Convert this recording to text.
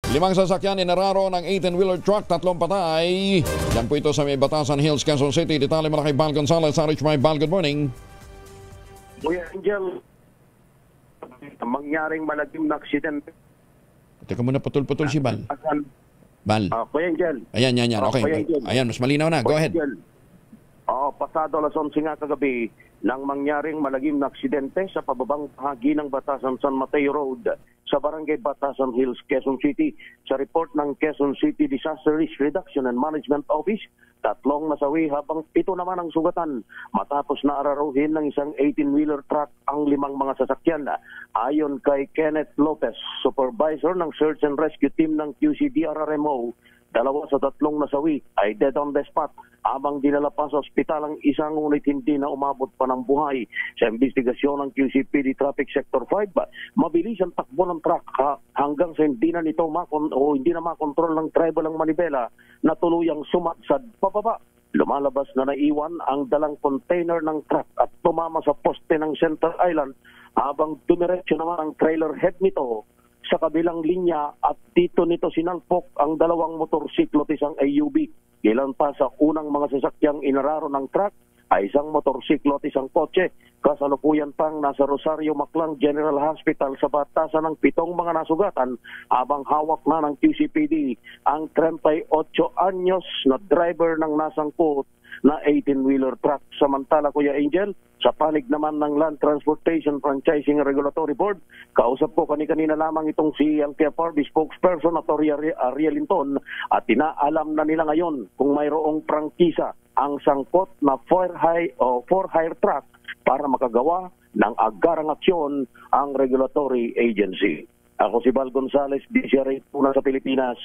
Limang sasakyan inararo ng 18-wheeler truck, 3 patay. Yan po ito sa may Batasan Hills, Quezon City. Detalye mo na kay Bal Gonzales, RHY Bal, good morning. Kuya Angel, mangyaring malagim na aksidente. Teka muna, putol-putol si Bal. Bal. Kuya Angel. Ayan. Okay. Ayan, mas malinaw na. Go ahead. Pasado alas 11 nga kagabi nang mangyaring malagim na aksidente sa pababang bahagi ng Batasan San Mateo Road sa Barangay Batasan Hills, Quezon City. Sa report ng Quezon City Disaster Risk Reduction and Management Office, 3 nasawi habang 7 naman ang sugatan matapos na araruhin ng isang 18-wheeler truck ang 5 mga sasakyan. Ayon kay Kenneth Lopez, supervisor ng Search and Rescue Team ng QCDRRMO, 2 sa 3 nasawi ay dead on the spot habang dinala pa sa ospital ang isang ngunit hindi na umabot pa ng buhay. Sa investigasyon ng QCPD Traffic Sector 5, mabilis ang takbo ng truck hanggang sa hindi na makontrol ng driver ng manibela na tuluyang sumadsad pababa. Lumalabas na naiwan ang dalang container ng truck at tumama sa poste ng Center Island habang dumiretso naman ang trailer head nito sa kabilang linya at dito nito sinalpok ang 2 motorsiklo at isang AUV. Ilan pa sa unang mga sasakyang inararo ng truck ay isang motorsiklo at isang kotse. Kasalukuyan pang nasa Rosario Maclang General Hospital sa Batasan ng 7 mga nasugatan habang hawak na ng QCPD ang 38 anyos na driver ng nasangkot na 18-wheeler truck. Samantala, Kuya Angel, sa panig naman ng Land Transportation Franchising Regulatory Board, kausap ko kanina lamang itong si LTFRB spokesperson na Ariel Linton at inaalam na nila ngayon kung mayroong prangkisa ang sangkot na for hire truck para makagawa ng agarang aksyon ang regulatory agency. Ako si Bal Gonzales, DCRA, una sa Pilipinas,